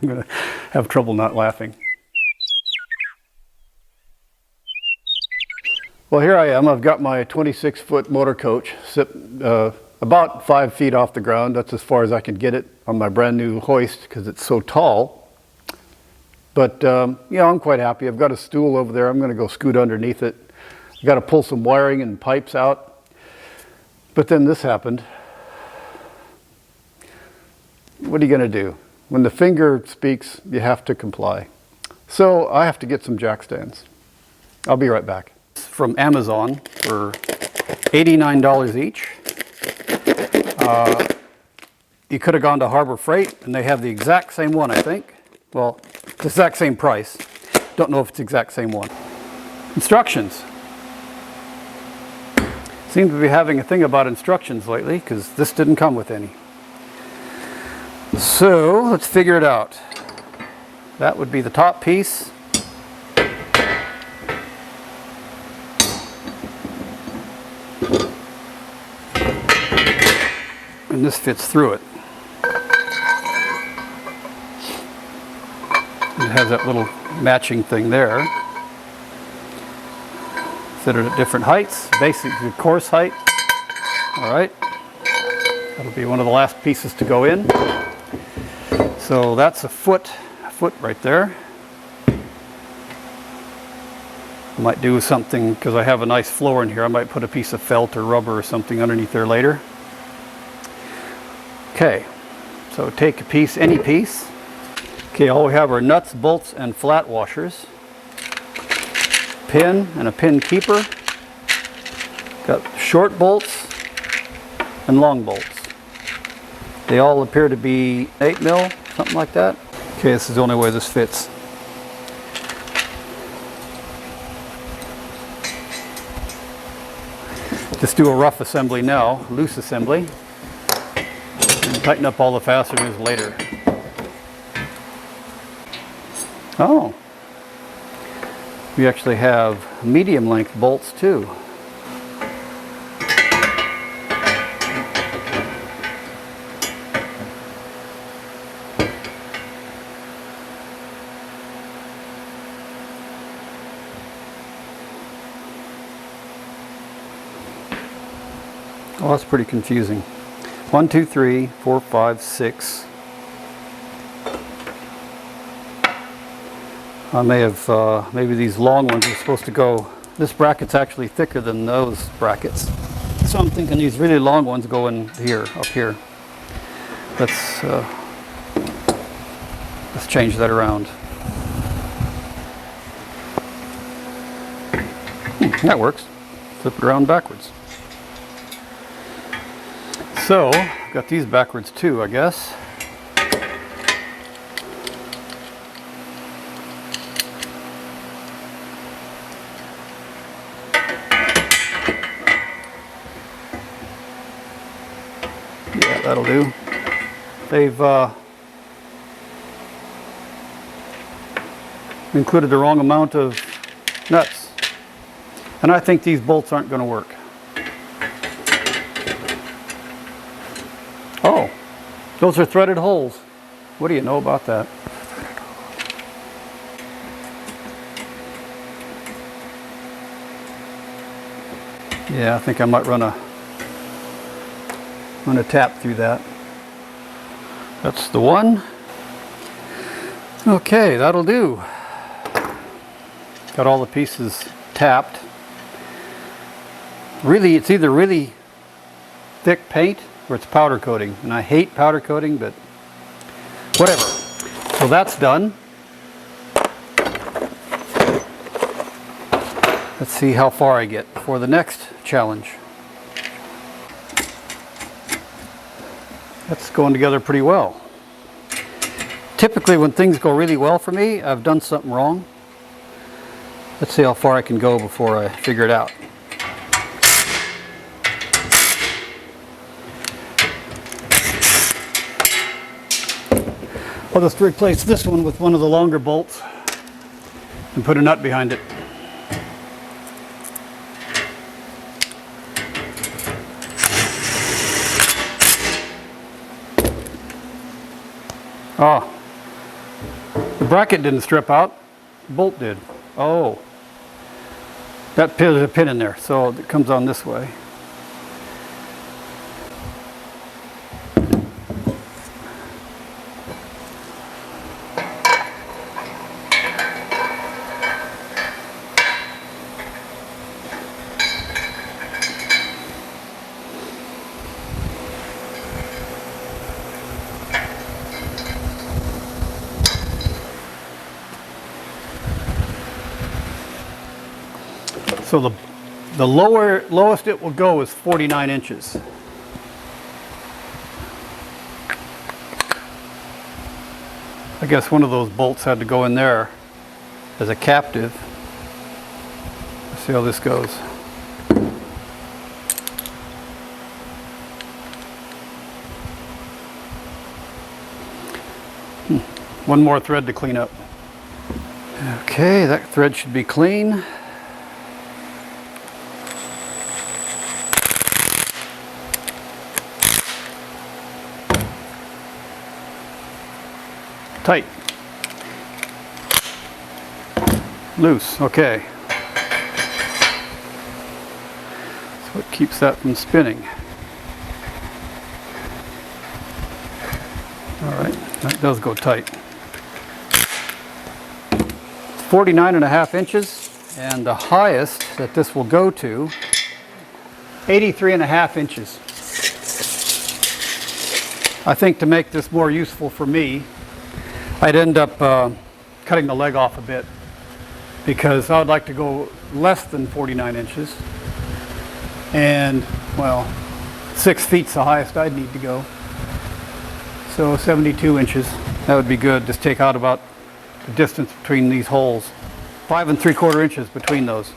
I'm going to have trouble not laughing. Well, here I am. I've got my 26-foot motor coach about 5 feet off the ground. That's as far as I can get it on my brand new hoist because it's so tall. But yeah, I'm quite happy. I've got a stool over there. I'm going to go scoot underneath it. I've got to pull some wiring and pipes out. But then this happened. What are you going to do? When the finger speaks, you have to comply. So I have to get some jack stands. I'll be right back. From Amazon for $89 each. You could have gone to Harbor Freight and they have the exact same one, I think. Well, the exact same price. Don't know if it's the exact same one. Instructions. Seem to be having a thing about instructions lately because this didn't come with any. So let's figure it out. That would be the top piece. And this fits through it. It has that little matching thing there. Set it at different heights, basically course height. All right, that'll be one of the last pieces to go in. So that's a foot right there. I might do something, because I have a nice floor in here, I might put a piece of felt or rubber or something underneath there later. Okay, so take a piece, any piece. Okay, all we have are nuts, bolts, and flat washers. Pin and a pin keeper. Got short bolts and long bolts. They all appear to be 8 mil, something like that. Okay, this is the only way this fits. Just do a rough assembly now, loose assembly. And tighten up all the fasteners later. Oh, we actually have medium length bolts too. Oh, that's pretty confusing. 1, 2, 3, 4, 5, 6. I may have, maybe these long ones are supposed to go, this bracket's actually thicker than those brackets. So I'm thinking these really long ones go in here, up here. Let's change that around. That works. Flip it around backwards. So, I've got these backwards too, I guess. Yeah, that'll do. They've included the wrong amount of nuts. And I think these bolts aren't going to work. Oh, those are threaded holes. What do you know about that? Yeah, I think I might run a tap through that. That's the one. Okay, that'll do. Got all the pieces tapped. Really, it's either really thick paint or it's powder coating. And I hate powder coating, but whatever. So that's done. Let's see how far I get for the next challenge. That's going together pretty well. Typically when things go really well for me, I've done something wrong. Let's see how far I can go before I figure it out. I'll just replace this one with one of the longer bolts and put a nut behind it. Oh, The bracket didn't strip out, the bolt did. Oh, that pin is a pin in there, so it comes on this way. So the lowest it will go is 49 inches. I guess one of those bolts had to go in there as a captive. Let's see how this goes. One more thread to clean up. Okay, that thread should be clean. Tight. Loose, okay. That's what keeps that from spinning. All right, that does go tight. 49.5 inches, and the highest that this will go to, 83.5 inches. I think to make this more useful for me, I'd end up cutting the leg off a bit, because I would like to go less than 49 inches. And, well, 6 feet's the highest I'd need to go. So 72 inches, that would be good. Just take out about the distance between these holes. 5 3/4 inches between those.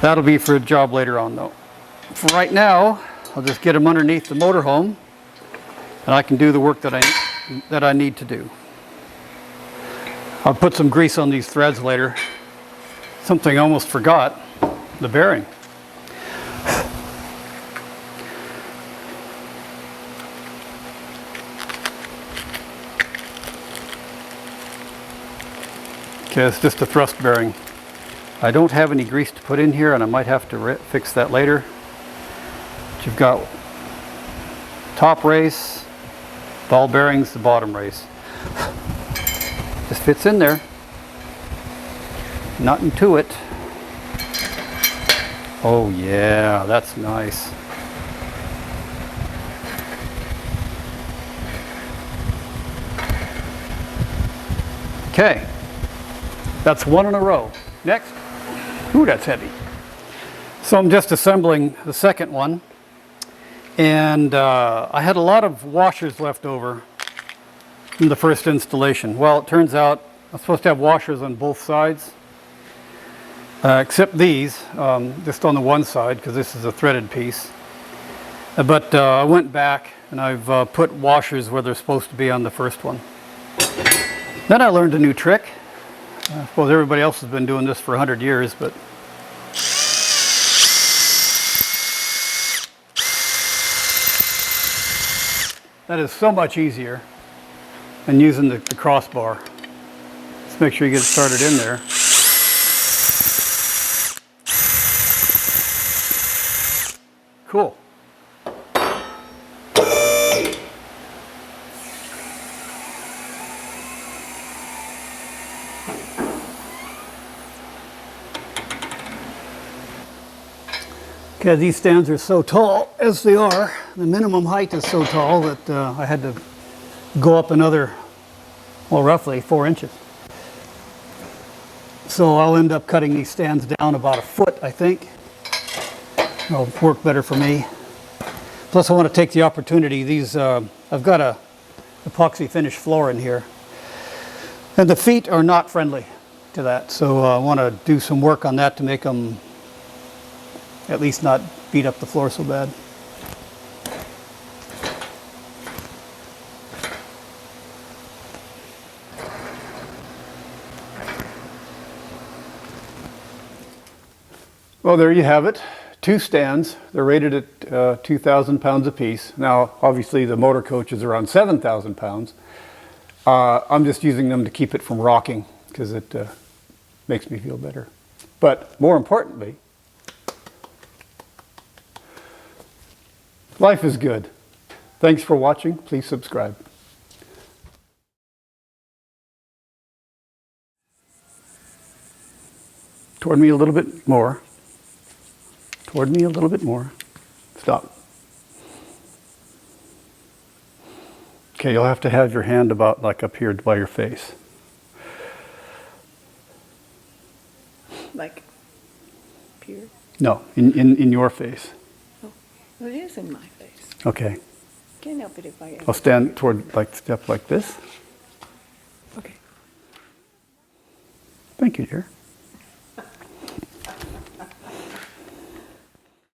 That'll be for a job later on though. For right now, I'll just get them underneath the motorhome, and I can do the work that I need to do. I'll put some grease on these threads later. Something I almost forgot, the bearing. Okay, it's just a thrust bearing. I don't have any grease to put in here, and I might have to fix that later. But you've got top race, ball bearings, the bottom race. Just fits in there. Nothing to it. Oh yeah, that's nice. Okay, that's one in a row. Next. Ooh, that's heavy. So I'm just assembling the second one, and I had a lot of washers left over in the first installation. Well, it turns out I'm supposed to have washers on both sides, except these, just on the one side, because this is a threaded piece. But I went back and I've put washers where they're supposed to be on the first one. Then I learned a new trick. I suppose everybody else has been doing this for 100 years, but that is so much easier than using the crossbar. Let's make sure you get it started in there. Cool. Okay, these stands are so tall as they are. The minimum height is so tall that I had to go up another, well, roughly 4 inches. So I'll end up cutting these stands down about 1 foot, I think. It'll work better for me. Plus I want to take the opportunity, these, I've got a epoxy finish floor in here, and the feet are not friendly to that. So I want to do some work on that to make them at least not beat up the floor so bad. Well, there you have it. 2 stands. They're rated at 2,000 pounds apiece. Now, obviously, the motor coach is around 7,000 pounds. I'm just using them to keep it from rocking because it makes me feel better. But more importantly, life is good. Thanks for watching. Please subscribe. Toward me a little bit more. Toward me a little bit more. Stop. Okay, you'll have to have your hand about like up here by your face. Like here? No, in your face. Oh, well, it is in my face. Okay. Can't help it if I... I'll stand toward, like, step like this. Okay. Thank you, dear.